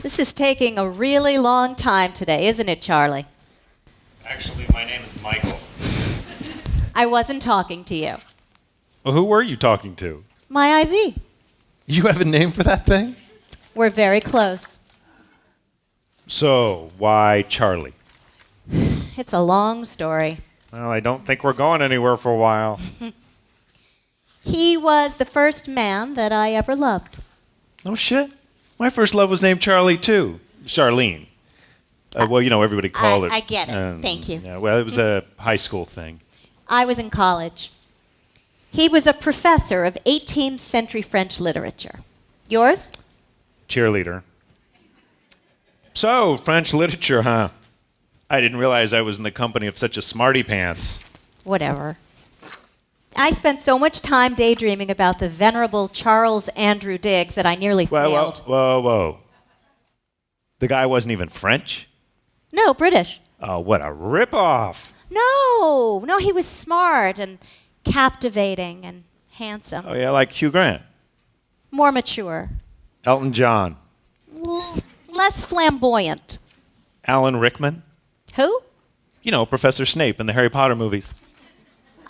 This is taking a really long time today, isn't it, Charlie? Actually, my name is Michael. I wasn't talking to you. Well, who were you talking to? My IV. You have a name for that thing? We're very close. So, why Charlie? It's a long story. Well, I don't think we're going anywhere for a while. He was the first man that I ever loved. Oh, shit. My first love was named Charlie, too. Charlene. Well, you know, everybody called it. I get it. Thank you. Yeah, well, it was a high school thing. I was in college. He was a professor of 18th century French literature. Yours? Cheerleader. So, French literature, huh? I didn't realize I was in the company of such a smarty pants. Whatever. I spent so much time daydreaming about the venerable Charles Andrew Diggs that I nearly failed. Whoa. The guy wasn't even French? No, British. Oh, what a ripoff. No, he was smart and captivating and handsome. Oh, yeah, like Hugh Grant. More mature. Elton John. Less flamboyant. Alan Rickman. Who? You know, Professor Snape in the Harry Potter movies.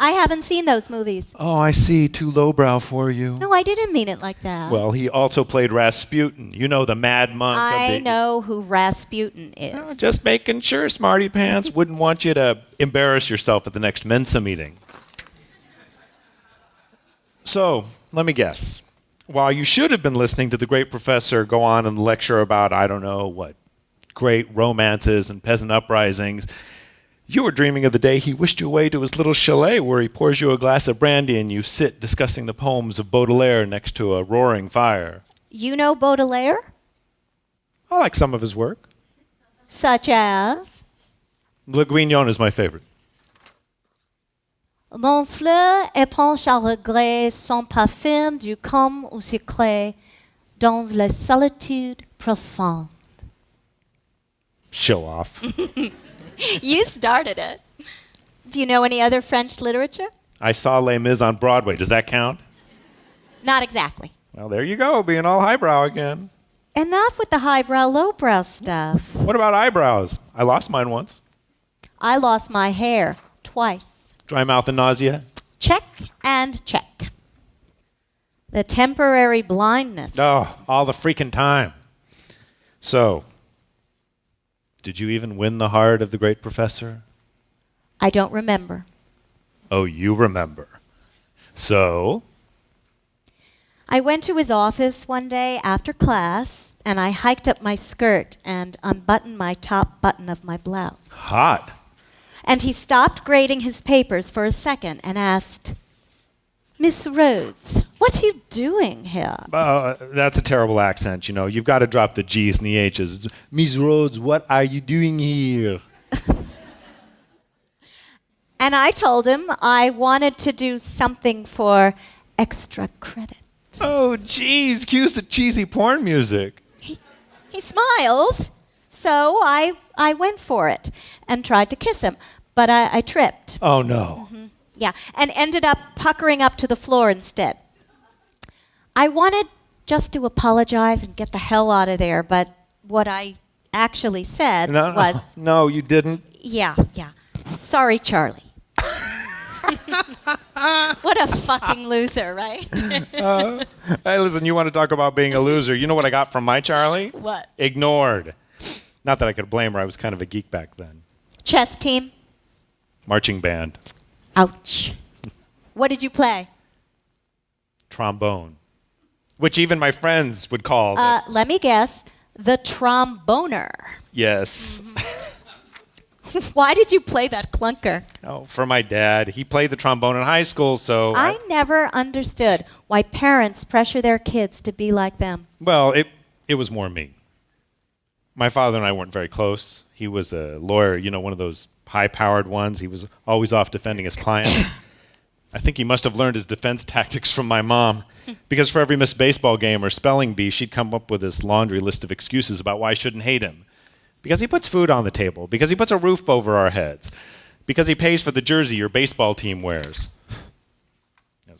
I haven't seen those movies. Oh, I see. Too lowbrow for you. No, I didn't mean it like that. Well, he also played Rasputin. You know, the mad monk of the... I know who Rasputin is. Oh, just making sure, smarty pants. Wouldn't want you to embarrass yourself at the next Mensa meeting. So, let me guess. While you should have been listening to the great professor go on and lecture about, I don't know, what, great romances and peasant uprisings, you were dreaming of the day he wished you away to his little chalet where he pours you a glass of brandy and you sit discussing the poems of Baudelaire next to a roaring fire. You know Baudelaire? I like some of his work. Such as? Le Guignon is my favorite. Mon fleur épanche à regret son parfum du calme au secret dans la solitude profonde. Show off. You started it. Do you know any other French literature? I saw Les Mis on Broadway. Does that count? Not exactly. Well, there you go, being all highbrow again. Enough with the highbrow, lowbrow stuff. What about eyebrows? I lost mine once. I lost my hair twice. Dry mouth and nausea? Check and check. The temporary blindness. Oh, all the freaking time. So, did you even win the heart of the great professor? I don't remember. Oh, you remember. So? I went to his office one day after class, and I hiked up my skirt and unbuttoned my top button of my blouse. Hot. And he stopped grading his papers for a second and asked, Miss Rhodes, what are you doing here? That's a terrible accent, you know. You've got to drop the G's and the H's. Miss Rhodes, what are you doing here? And I told him I wanted to do something for extra credit. Oh, geez, cues the cheesy porn music. He smiled, so I went for it and tried to kiss him, but I tripped. Oh, no. Mm-hmm. Yeah, and ended up puckering up to the floor instead. I wanted just to apologize and get the hell out of there, but what I actually said was... No, you didn't. Yeah. Sorry, Charlie. What a fucking loser, right? Hey, listen, you want to talk about being a loser. You know what I got from my Charlie? What? Ignored. Not that I could blame her. I was kind of a geek back then. Chess team? Marching band. Ouch. What did you play? Trombone. Which even my friends would call... Let me guess. The tromboner. Yes. Why did you play that clunker? Oh, for my dad. He played the trombone in high school, so... I never understood why parents pressure their kids to be like them. Well, it was more me. My father and I weren't very close. He was a lawyer, you know, one of those high-powered ones. He was always off defending his clients. I think he must have learned his defense tactics from my mom, because for every Miss Baseball game or spelling bee, she'd come up with this laundry list of excuses about why I shouldn't hate him. Because he puts food on the table, because he puts a roof over our heads, because he pays for the jersey your baseball team wears.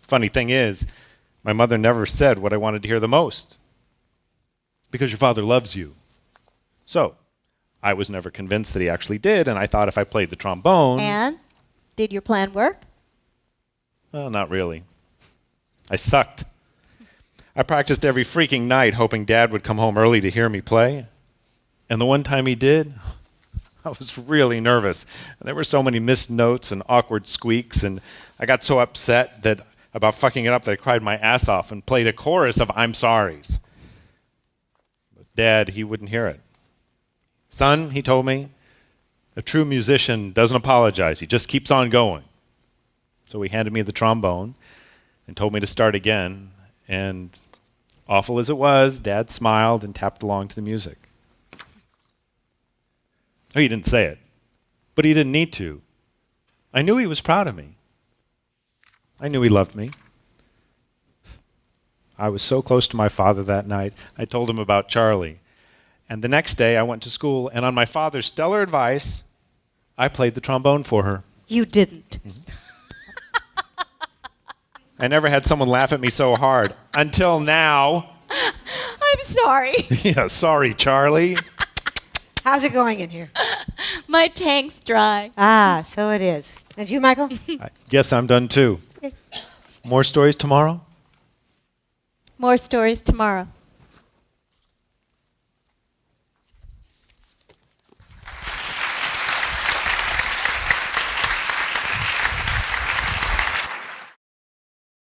Funny thing is, my mother never said what I wanted to hear the most. Because your father loves you. So I was never convinced that he actually did, and I thought if I played the trombone... And? Did your plan work? Well, not really. I sucked. I practiced every freaking night, hoping Dad would come home early to hear me play. And the one time he did, I was really nervous. There were so many missed notes and awkward squeaks, and I got so upset about fucking it up that I cried my ass off and played a chorus of I'm Sorry's. But Dad, he wouldn't hear it. Son, he told me, a true musician doesn't apologize. He just keeps on going. So he handed me the trombone and told me to start again. And awful as it was, Dad smiled and tapped along to the music. Oh, he didn't say it, but he didn't need to. I knew he was proud of me. I knew he loved me. I was so close to my father that night. I told him about Charlie. And the next day I went to school, and on my father's stellar advice, I played the trombone for her. You didn't. Mm-hmm. I never had someone laugh at me so hard. Until now. I'm sorry. Yeah, sorry, Charlie. How's it going in here? My tank's dry. Ah, so it is. And you, Michael? I guess I'm done too. Okay. More stories tomorrow? More stories tomorrow.